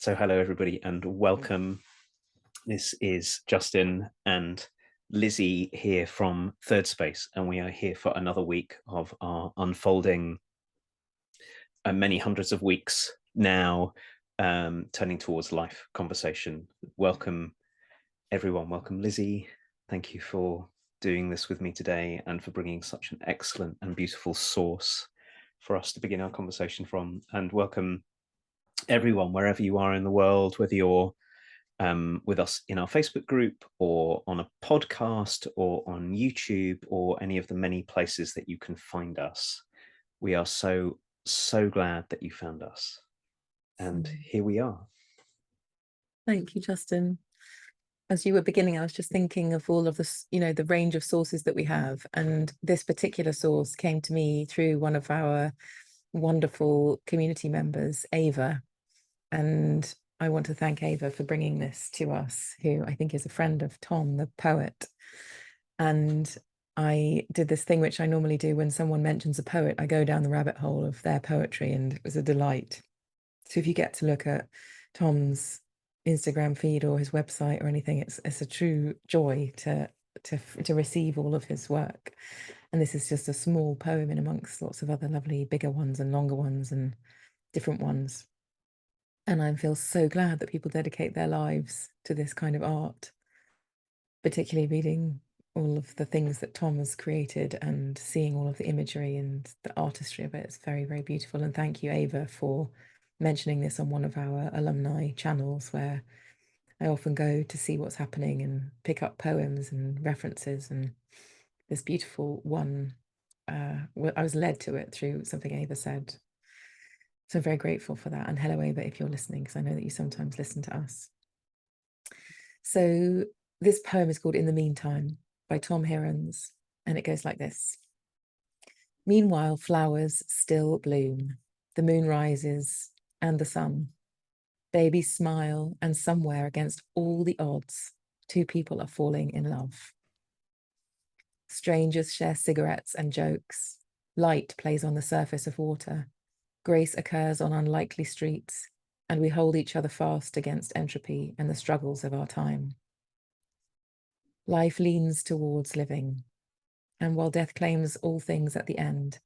So hello everybody and welcome. This is Justin and Lizzie here from Thirdspace, and we are here for another week of our unfolding many hundreds of weeks now turning towards life conversation. Welcome everyone. Welcome Lizzie. Thank you for doing this with me today and for bringing such an excellent and beautiful source for us to begin our conversation from. And welcome everyone, wherever you are in the world, whether you're with us in our Facebook group or on a podcast or on YouTube or any of the many places that you can find us. We are so glad that you found us. And here we are. Thank you, Justin. As you were beginning, I was just thinking of all of this, the range of sources that we have. And this particular source came to me through one of our wonderful community members, Ava. And I want to thank Ava for bringing this to us, who I think is a friend of Tom, the poet. And I did this thing which I normally do when someone mentions a poet. I go down the rabbit hole of their poetry, and it was a delight. So if you get to look at Tom's Instagram feed or his website or anything, it's a true joy to receive all of his work. And this is just a small poem in amongst lots of other lovely bigger ones and longer ones and different ones. And I feel so glad that people dedicate their lives to this kind of art, particularly reading all of the things that Tom has created and seeing all of the imagery and the artistry of it. It's very, very beautiful. And thank you, Ava, for mentioning this on one of our alumni channels, where I often go to see what's happening and pick up poems and references. And this beautiful one, I was led to it through something Ava said. So I'm very grateful for that. And hello, Ava, if you're listening, because I know that you sometimes listen to us. So this poem is called In the Meantime by Tom Hirons, and it goes like this. Meanwhile, flowers still bloom. The moon rises and the sun. Babies smile, and somewhere against all the odds, two people are falling in love. Strangers share cigarettes and jokes. Light plays on the surface of water. Grace occurs on unlikely streets, and we hold each other fast against entropy and the struggles of our time. Life leans towards living, and while death claims all things at the end,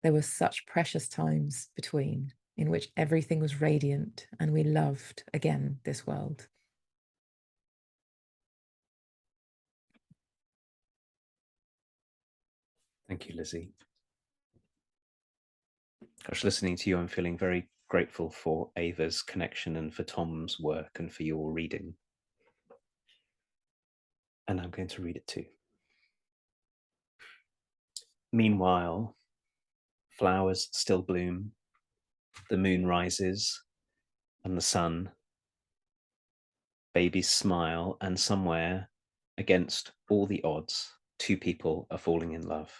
there were such precious times between in which everything was radiant and we loved again this world. Thank you, Lizzie. Gosh, listening to you, I'm feeling very grateful for Ava's connection and for Tom's work and for your reading. And I'm going to read it too. Meanwhile, flowers still bloom, the moon rises and the sun. Babies smile, and somewhere, against all the odds, two people are falling in love.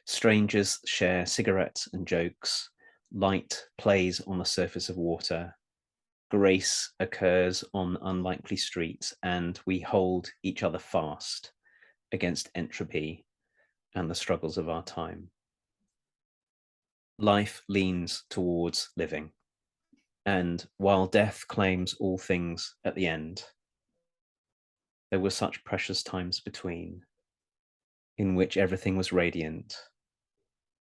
Strangers share cigarettes and jokes. Light plays on the surface of water. Grace occurs on unlikely streets, and we hold each other fast against entropy and the struggles of our time. Life leans towards living, and while death claims all things at the end, there were such precious times between in which everything was radiant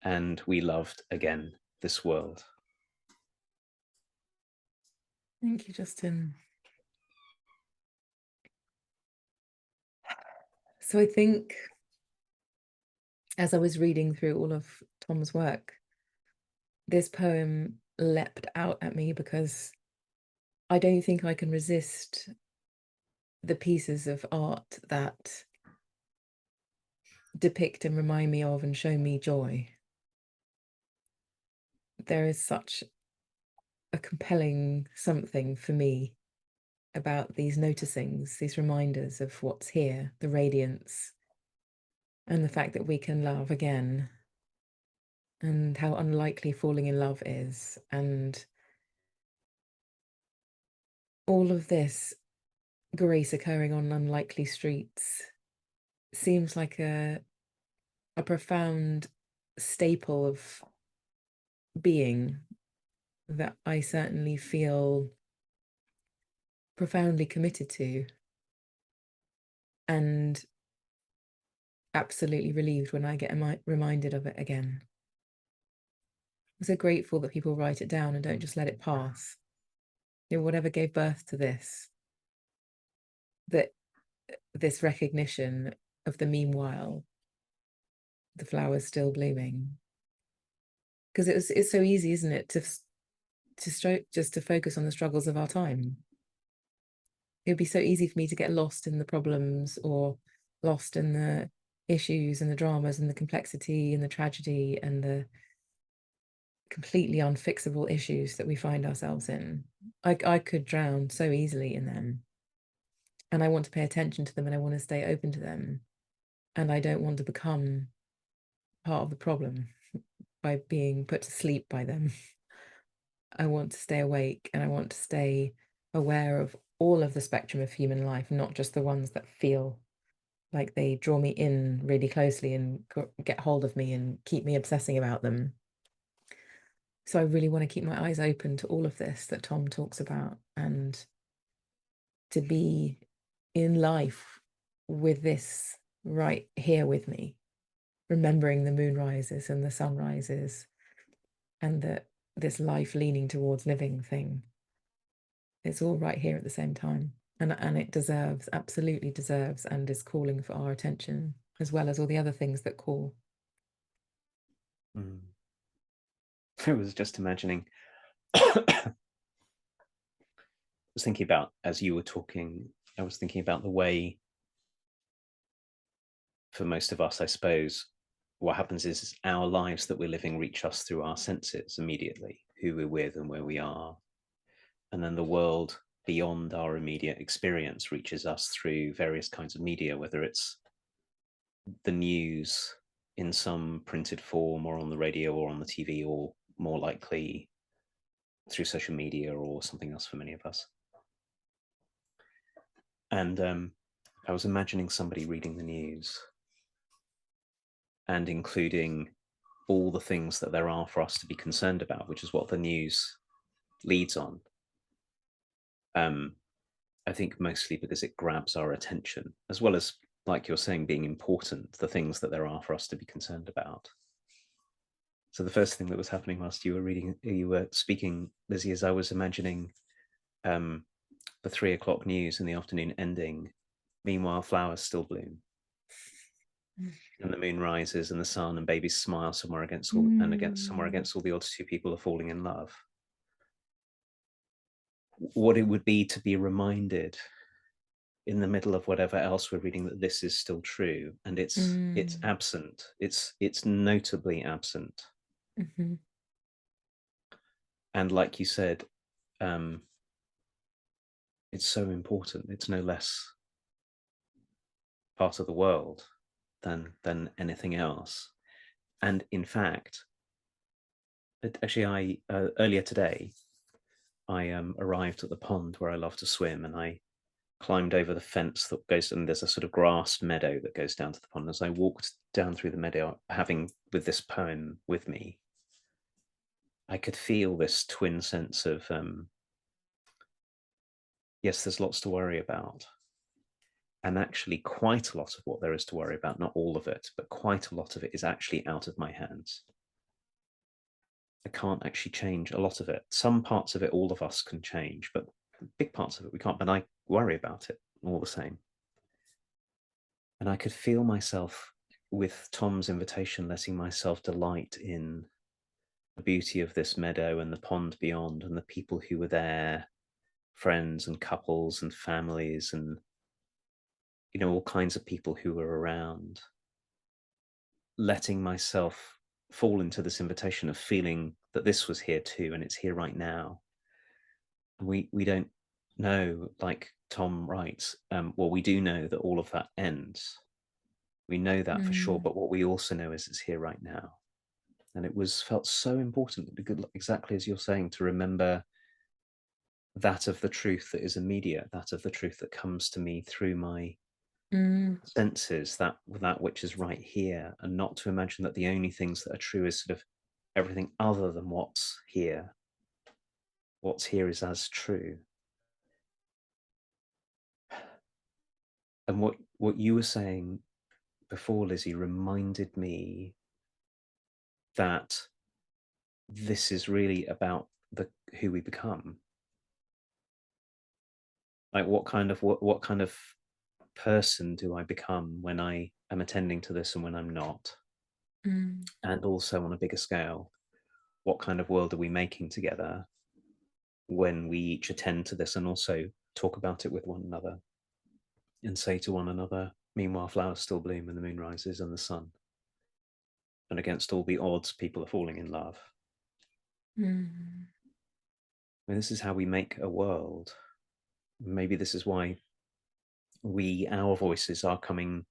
and we loved again this world. Thank you, Justin. So I think as I was reading through all of Tom's work, this poem leapt out at me because I don't think I can resist the pieces of art that depict and remind me of and show me joy. There is such a compelling something for me about these noticings, these reminders of what's here, the radiance, and the fact that we can love again, and how unlikely falling in love is, and all of this grace occurring on unlikely streets seems like a profound staple of being, that I certainly feel profoundly committed to, and absolutely relieved when I get reminded of it again. I'm so grateful that people write it down and don't just let it pass. Whatever gave birth to this recognition of the meanwhile, the flowers still blooming. Because it's so easy, isn't it, just to focus on the struggles of our time. It would be so easy for me to get lost in the problems, or lost in the issues and the dramas and the complexity and the tragedy and the completely unfixable issues that we find ourselves in. I could drown so easily in them. And I want to pay attention to them, and I want to stay open to them. And I don't want to become part of the problem by being put to sleep by them. I want to stay awake, and I want to stay aware of all of the spectrum of human life, not just the ones that feel like they draw me in really closely and get hold of me and keep me obsessing about them. So I really want to keep my eyes open to all of this that Tom talks about, and to be in life with this right here with me, remembering the moon rises and the sun rises, and that this life leaning towards living thing. It's all right here at the same time. And it deserves, absolutely deserves, and is calling for our attention, as well as all the other things that call. I was just imagining, I was thinking about, as you were talking, I was thinking about the way, for most of us, I suppose, what happens is our lives that we're living reach us through our senses immediately, who we're with and where we are. And then the world beyond our immediate experience reaches us through various kinds of media, whether it's the news in some printed form, or on the radio, or on the TV, or more likely through social media or something else for many of us. And I was imagining somebody reading the news and including all the things that there are for us to be concerned about, which is what the news leads on. I think mostly because it grabs our attention, as well as, like you're saying, being important, the things that there are for us to be concerned about. So the first thing that was happening whilst you were speaking, Lizzie, is I was imagining the 3 o'clock news in the afternoon ending. Meanwhile, flowers still bloom, and the moon rises, and the sun, and babies smile somewhere against all the odds 2 people are falling in love. What it would be to be reminded in the middle of whatever else we're reading that this is still true, and it's absent. It's notably absent. Mm-hmm. And like you said, it's so important. It's no less part of the world than anything else. And in fact, actually, I earlier today, I arrived at the pond where I love to swim, and I climbed over the fence that goes, and there's a sort of grass meadow that goes down to the pond. As I walked down through the meadow, having with this poem with me, I could feel this twin sense of, yes, there's lots to worry about. And actually quite a lot of what there is to worry about, not all of it, but quite a lot of it is actually out of my hands. I can't actually change a lot of it. Some parts of it, all of us can change, but big parts of it we can't, but I worry about it all the same. And I could feel myself, with Tom's invitation, letting myself delight in the beauty of this meadow and the pond beyond, and the people who were there, friends and couples and families, and all kinds of people who were around, letting myself fall into this invitation of feeling that this was here too, and it's here right now. We don't know, like Tom writes, well, we do know that all of that ends. We know that for sure, but what we also know is it's here right now. And it felt so important, exactly as you're saying, to remember that of the truth that is immediate, that of the truth that comes to me through my senses, that which is right here, and not to imagine that the only things that are true is sort of everything other than what's here. what's here is as true. And what you were saying before, Lizzie, reminded me that this is really about who we become. Like what kind of person do I become when I am attending to this and when I'm not? And also on a bigger scale, what kind of world are we making together when we each attend to this and also talk about it with one another and say to one another, meanwhile, flowers still bloom and the moon rises and the sun. And against all the odds, people are falling in love. I mean, this is how we make a world. Maybe this is why our voices are coming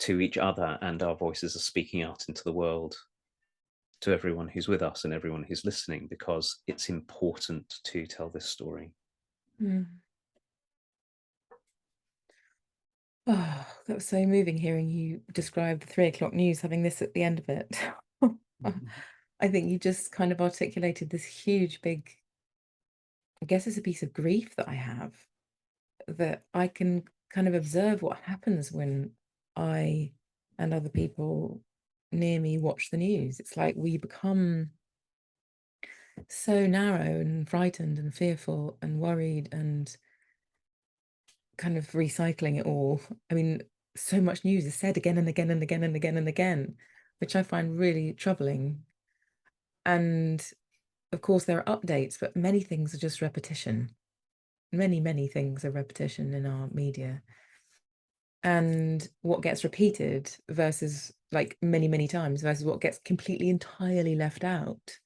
to each other and our voices are speaking out into the world to everyone who's with us and everyone who's listening, because it's important to tell this story. Oh, that was so moving hearing you describe the 3 o'clock news, having this at the end of it. I think you just kind of articulated this huge, big, I guess it's a piece of grief that I have, that I can kind of observe what happens when I and other people near me watch the news. It's like we become so narrow and frightened and fearful and worried and kind of recycling it all. I mean, so much news is said again and again and again and again and again, which I find really troubling. And of course, there are updates, but many things are just repetition. Many things are repetition in our media. And what gets repeated versus like many times versus what gets completely entirely left out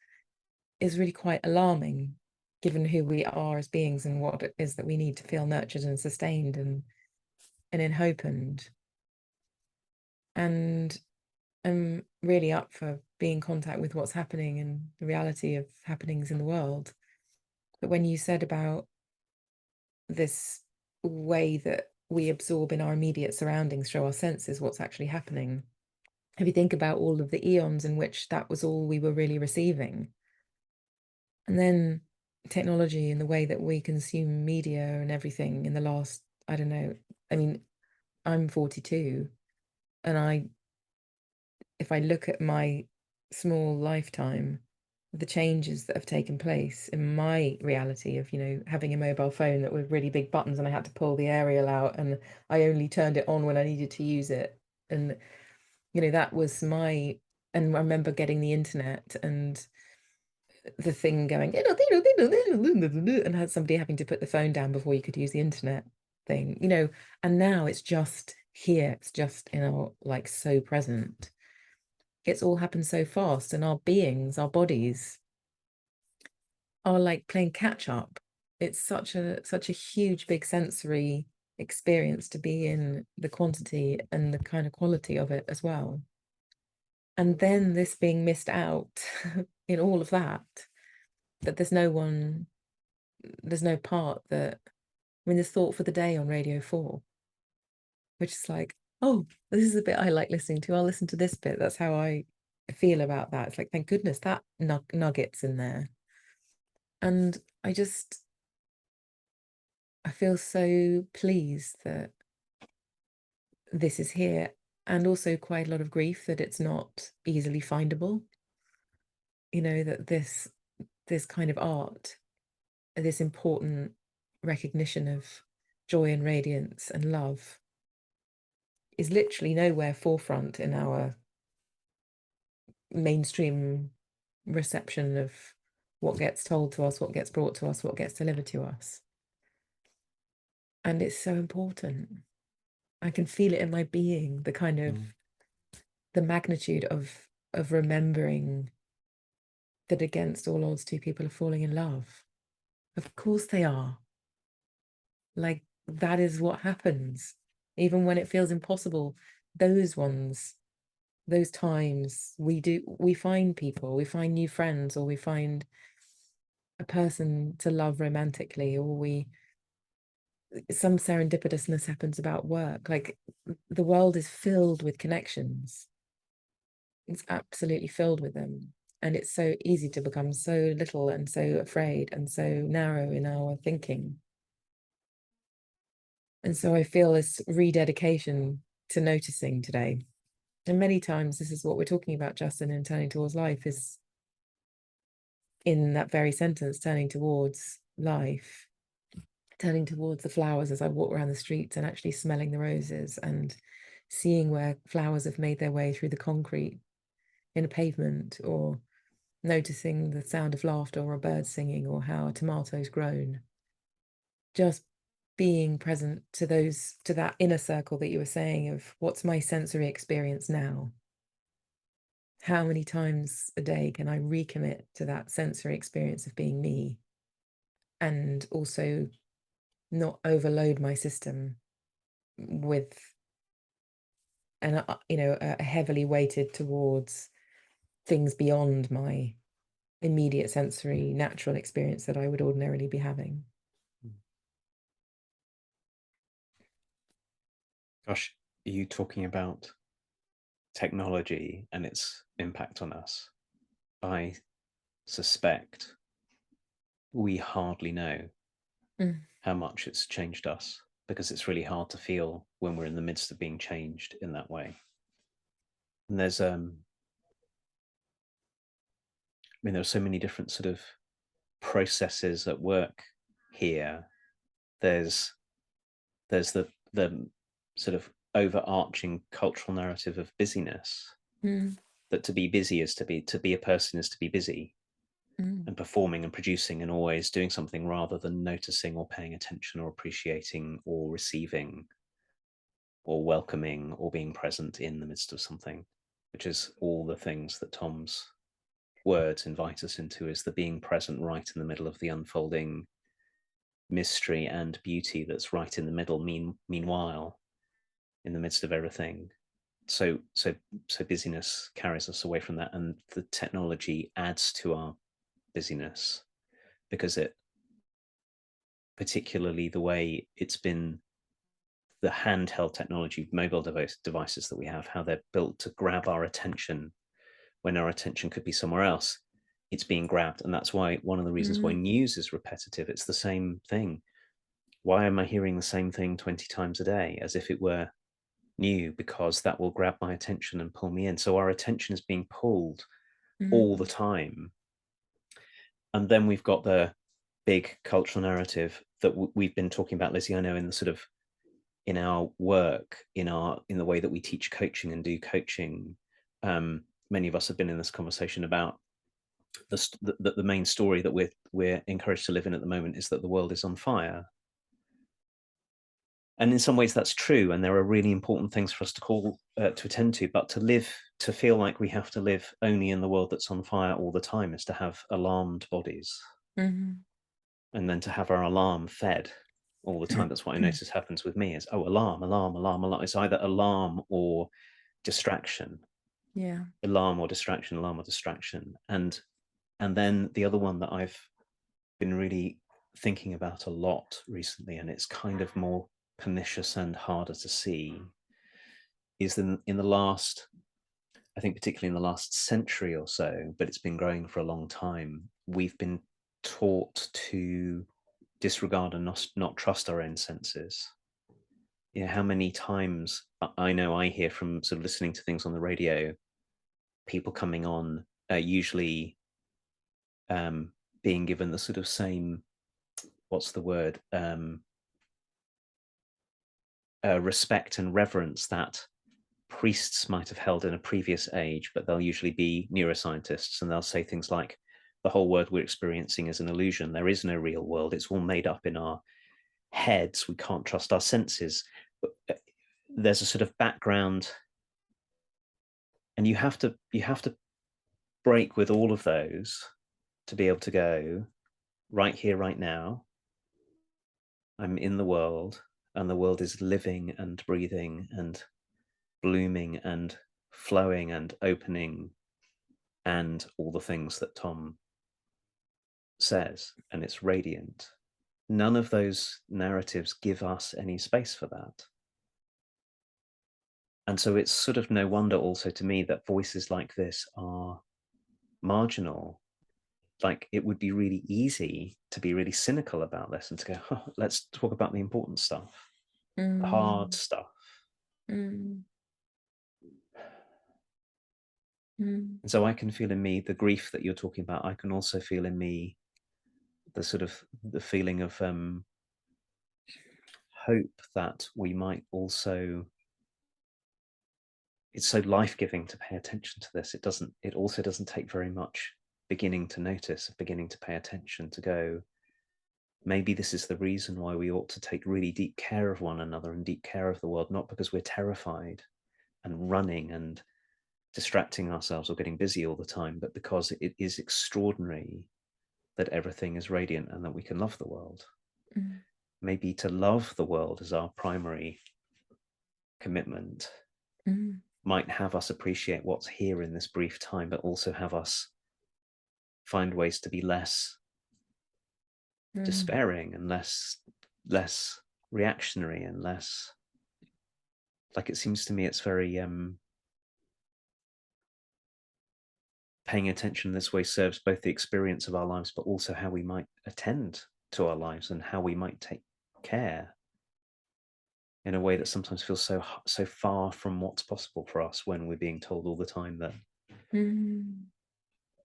is really quite alarming, given who we are as beings and what it is that we need to feel nurtured and sustained and in hope. And I'm really up for being in contact with what's happening and the reality of happenings in the world. But when you said about this way that we absorb in our immediate surroundings through our senses what's actually happening, if you think about all of the eons in which that was all we were really receiving, and then technology and the way that we consume media and everything in the last, I don't know, I mean, I'm 42, and if I look at my small lifetime, the changes that have taken place in my reality of, having a mobile phone that with really big buttons and I had to pull the aerial out and I only turned it on when I needed to use it. And, that was and I remember getting the internet and the thing going, and had somebody having to put the phone down before you could use the internet thing, and now it's just here. It's just, like so present. It's all happened so fast, and our beings, our bodies are like playing catch up. It's such a huge, big sensory experience to be in, the quantity and the kind of quality of it as well. And then this being missed out in all of that there's no part that, there's Thought for the Day on Radio 4, which is like, oh, this is the bit I like listening to. I'll listen to this bit. That's how I feel about that. It's like, thank goodness that nugget's in there. And I feel so pleased that this is here, and also quite a lot of grief that it's not easily findable. That this kind of art, this important recognition of joy and radiance and love, is literally nowhere forefront in our mainstream reception of what gets told to us, what gets brought to us, what gets delivered to us. And it's so important. I can feel it in my being, the kind of the magnitude of remembering that against all odds, two people are falling in love. Of course they are. Like, that is what happens. Even when it feels impossible, those times, we find people, we find new friends, or we find a person to love romantically, or some serendipitousness happens about work. Like, the world is filled with connections. It's absolutely filled with them. And it's so easy to become so little and so afraid and so narrow in our thinking. And so I feel this rededication to noticing today. And many times this is what we're talking about, Justin, in turning towards life, is in that very sentence, turning towards life, turning towards the flowers as I walk around the streets and actually smelling the roses and seeing where flowers have made their way through the concrete in a pavement, or noticing the sound of laughter or a bird singing, or how a tomato's grown. Just being present to that inner circle that you were saying of what's my sensory experience now? How many times a day can I recommit to that sensory experience of being me, and also not overload my system with a heavily weighted towards things beyond my immediate sensory natural experience that I would ordinarily be having. Gosh, are you talking about technology and its impact on us? I suspect we hardly know how much it's changed us, because it's really hard to feel when we're in the midst of being changed in that way. And there's there are so many different sort of processes at work here. There's the sort of overarching cultural narrative of busyness, that to be busy is to be a person is to be busy, and performing and producing and always doing something, rather than noticing or paying attention or appreciating or receiving or welcoming or being present in the midst of something, which is all the things that Tom's words invite us into, is the being present right in the middle of the unfolding mystery and beauty that's right in the middle, meanwhile in the midst of everything. So busyness carries us away from that, and the technology adds to our busyness, because it, particularly the way it's been, the handheld technology, mobile devices that we have, how they're built to grab our attention when our attention could be somewhere else. It's being grabbed. And that's why one of the reasons why news is repetitive. It's the same thing. Why am I hearing the same thing 20 times a day as if it were new? Because that will grab my attention and pull me in. So our attention is being pulled all the time. And then we've got the big cultural narrative that we've been talking about, Lizzie, I know, in the sort of, in our work, in the way that we teach coaching and do coaching. Many of us have been in this conversation about the main story that we're encouraged to live in at the moment is that the world is on fire. And in some ways that's true, and there are really important things for us to attend to, but to feel like we have to live only in the world that's on fire all the time is to have alarmed bodies. And then to have our alarm fed all the time. That's what I notice happens with me, is, oh, alarm, alarm, alarm, alarm. It's either alarm or distraction. Yeah. Alarm or distraction, alarm or distraction. And then the other one that I've been really thinking about a lot recently, and it's kind of more pernicious and harder to see, is in the last, I think particularly in the last century or so, but it's been growing for a long time, we've been taught to disregard and not trust our own senses. How many times I know I hear from sort of listening to things on the radio, people coming on, usually being given the sort of same, what's the word, respect and reverence that priests might have held in a previous age, but they'll usually be neuroscientists, and they'll say things like, the whole world we're experiencing is an illusion. There is no real world. It's all made up in our heads. We can't trust our senses. But there's a sort of background, and you have to break with all of those to be able to go, right here, right now, I'm in the world, and the world is living and breathing and blooming and flowing and opening, and all the things that Tom says, and it's radiant. None of those narratives give us any space for that. And so it's sort of no wonder also to me that voices like this are marginal, like it would be really easy to be really cynical about this and to go, oh, let's talk about the important stuff, the hard stuff. Mm. Mm. And so I can feel in me the grief that you're talking about. I can also feel in me the sort of the feeling of hope that we might also, it's so life-giving to pay attention to this. It also doesn't take very much beginning to notice, beginning to pay attention, to go, maybe this is the reason why we ought to take really deep care of one another and deep care of the world, not because we're terrified and running and distracting ourselves or getting busy all the time, but because it is extraordinary that everything is radiant and that we can love the world. Mm. Maybe to love the world as our primary commitment might have us appreciate what's here in this brief time, but also have us find ways to be less despairing and less reactionary and less, like, it seems to me it's very paying attention this way serves both the experience of our lives, but also how we might attend to our lives and how we might take care in a way that sometimes feels so far from what's possible for us when we're being told all the time that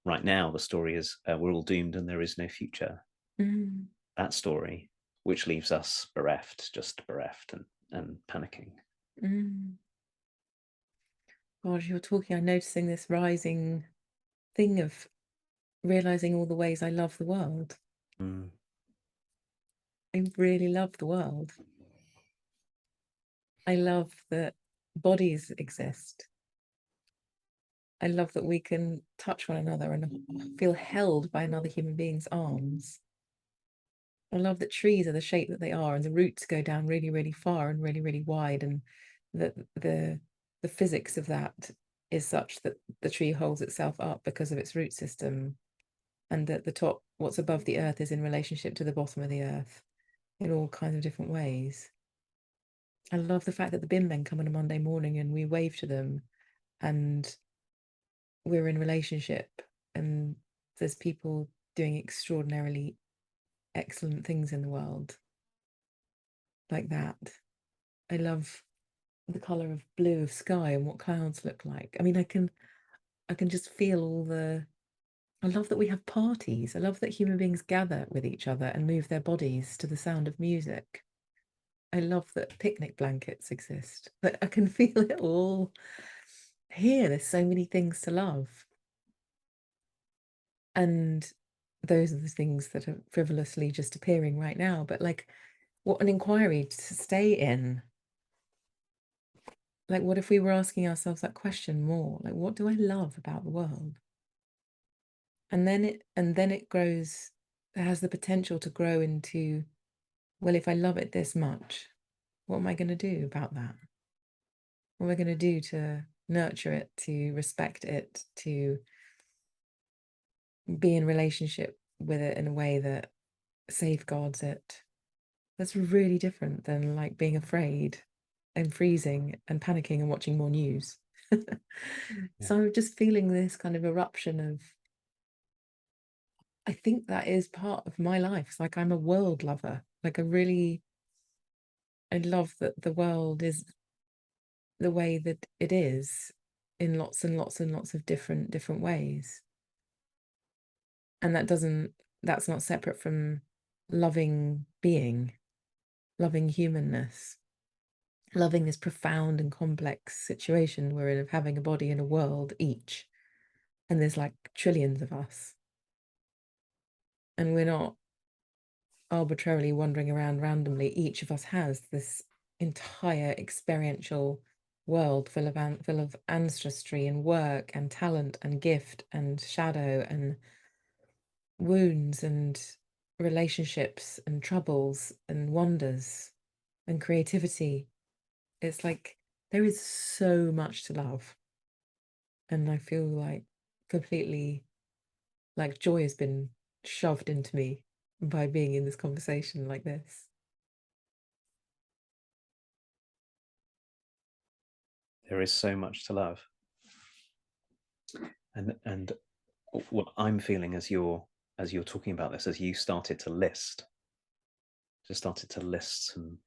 right now the story is we're all doomed and there is no future. That story, which leaves us bereft, just bereft and panicking. God, as you're talking, I'm noticing this rising thing of realizing all the ways I love the world. I really love the world. I love that bodies exist. I love that we can touch one another and feel held by another human being's arms. I love that trees are the shape that they are and the roots go down really, really far and really, really wide, and that the physics of that is such that the tree holds itself up because of its root system, and that the top, what's above the earth, is in relationship to the bottom of the earth in all kinds of different ways. I love the fact that the bin men come on a Monday morning and we wave to them and we're in relationship, and there's people doing extraordinarily excellent things in the world like that. I love the color of blue of sky and what clouds look like. I mean, I can just feel all the, I love that we have parties. I love that human beings gather with each other and move their bodies to the sound of music. I love that picnic blankets exist, that I can feel it all here. There's so many things to love. And those are the things that are frivolously just appearing right now. But like, what an inquiry to stay in. Like, what if we were asking ourselves that question more? Like, what do I love about the world? And then it grows, it has the potential to grow into, well, if I love it this much, what am I going to do about that? What am I going to do to nurture it, to respect it, to be in relationship with it in a way that safeguards it? That's really different than like being afraid and freezing and panicking and watching more news. So I'm just feeling this kind of eruption of, I think that is part of my life. It's like I'm a world lover. Like I love that the world is the way that it is in lots and lots and lots of different ways. And that's not separate from loving being, loving humanness, loving this profound and complex situation we're in of having a body and a world each. And there's like trillions of us. And we're not arbitrarily wandering around randomly. Each of us has this entire experiential world full of ancestry and work and talent and gift and shadow and wounds and relationships and troubles and wonders and creativity. It's like there is so much to love. And I feel like completely like joy has been shoved into me by being in this conversation like this. There is so much to love. And what I'm feeling as you're talking about this, as you started to list, some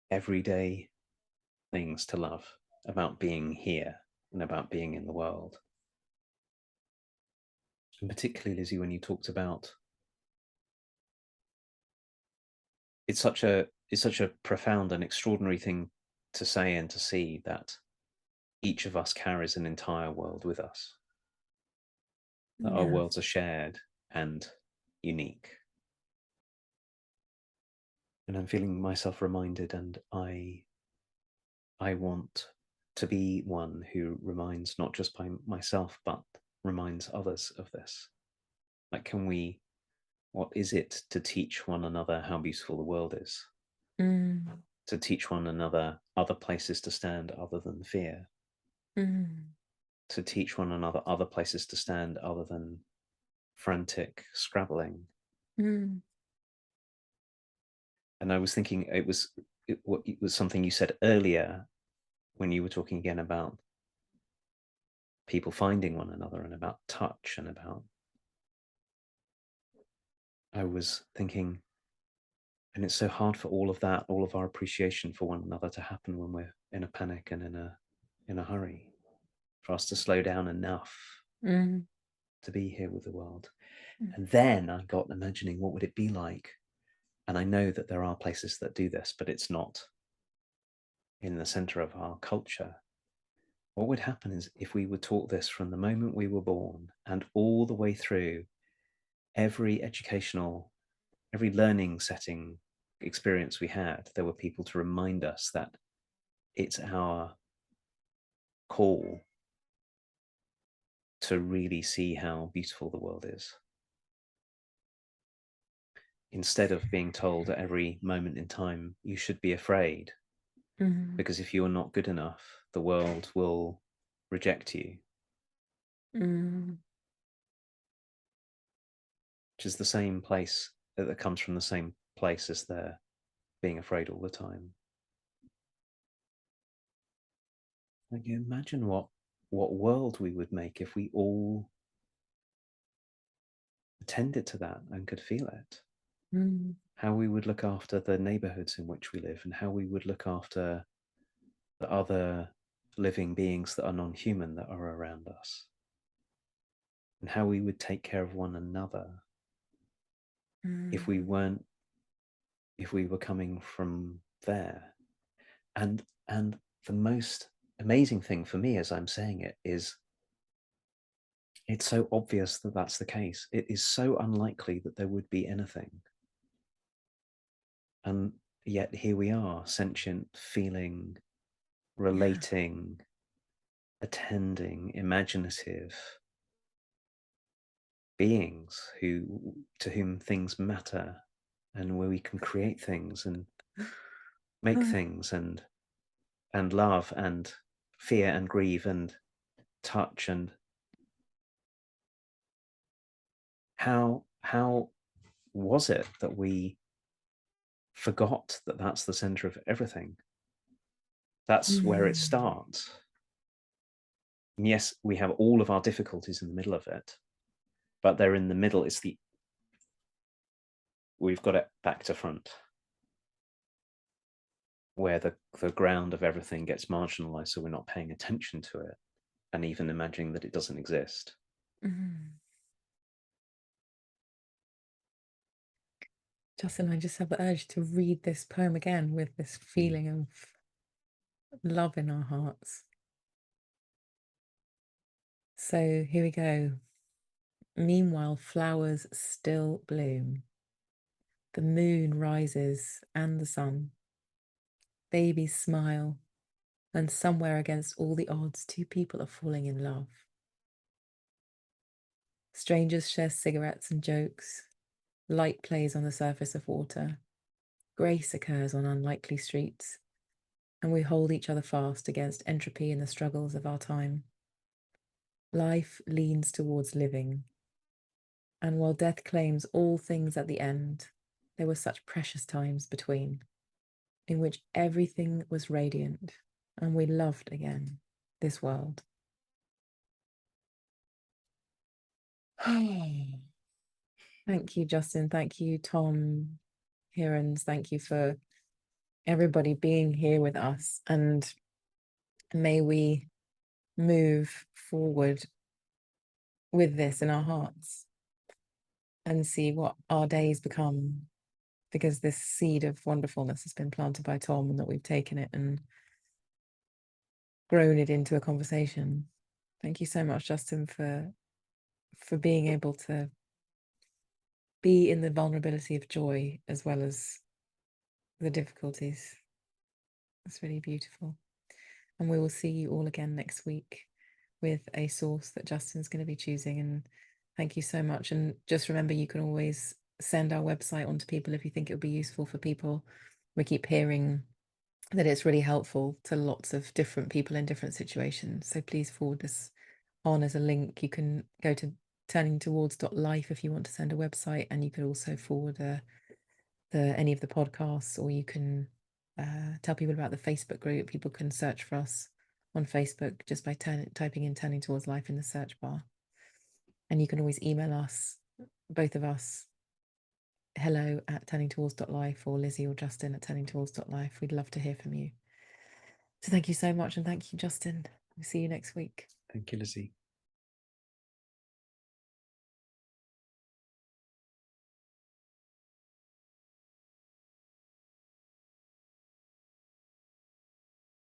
everyday things to love about being here and about being in the world. And particularly, Lizzie, when you talked about it's such a profound and extraordinary thing to say and to see that each of us carries an entire world with us, that our Yeah. worlds are shared and unique. And I'm feeling myself reminded, and I want to be one who reminds not just by myself, but reminds others of this. Like, what is it to teach one another how beautiful the world is? To teach one another other places to stand other than fear. To teach one another other places to stand other than frantic scrabbling. And I was thinking it was something you said earlier when you were talking again about people finding one another and about touch and about, I was thinking, and it's so hard for all of that, all of our appreciation for one another to happen when we're in a panic and in a hurry, for us to slow down enough to be here with the world. And then I got imagining, what would it be like? And I know that there are places that do this, but it's not in the center of our culture. What would happen is if we were taught this from the moment we were born and all the way through every educational, every learning setting experience we had, there were people to remind us that it's our call to really see how beautiful the world is. Instead of being told at every moment in time, you should be afraid, because if you are not good enough, the world will reject you. Which is the same place that comes from the same place as their being afraid all the time. Like, imagine what world we would make if we all attended to that and could feel it. How we would look after the neighborhoods in which we live, and how we would look after the other living beings that are non-human that are around us, and how we would take care of one another if we were coming from there. And the most amazing thing for me as I'm saying it is, it's so obvious that that's the case. It is so unlikely that there would be anything. And yet here we are, sentient, feeling, relating, attending, imaginative beings to whom things matter, and where we can create things and make things and love and fear and grieve and touch. And how was it that we forgot that that's the center of everything? That's where it starts. And yes, we have all of our difficulties in the middle of it, but they're in the middle. We've got it back to front, where the ground of everything gets marginalized, so we're not paying attention to it and even imagining that it doesn't exist. Justin, I just have the urge to read this poem again with this feeling of love in our hearts. So here we go. Meanwhile, flowers still bloom. The moon rises and the sun. Babies smile, and somewhere against all the odds, two people are falling in love. Strangers share cigarettes and jokes. Light plays on the surface of water. Grace occurs on unlikely streets, and we hold each other fast against entropy and the struggles of our time. Life leans towards living, and while death claims all things at the end, there were such precious times between, in which everything was radiant, and we loved again this world. Thank you, Justin. Thank you, Tom, Hirons. Thank you for everybody being here with us. And may we move forward with this in our hearts and see what our days become, because this seed of wonderfulness has been planted by Tom, and that we've taken it and grown it into a conversation. Thank you so much, Justin, for being able to be in the vulnerability of joy as well as the difficulties. It's really beautiful. And we will see you all again next week with a source that Justin's going to be choosing. And thank you so much. And just remember, you can always send our website on to people if you think it would be useful for people. We keep hearing that it's really helpful to lots of different people in different situations. So please forward this on as a link. You can go to turningtowards.life if you want to send a website, and you could also forward any of the podcasts, or you can tell people about the Facebook group. People can search for us on Facebook just by typing in Turning Towards Life in the search bar. And you can always email us, both of us, hello@turningtowards.life, or Lizzie or Justin at turningtowards.life. We'd love to hear from you. So thank you so much, and thank you, Justin. We'll see you next week. Thank you, Lizzie.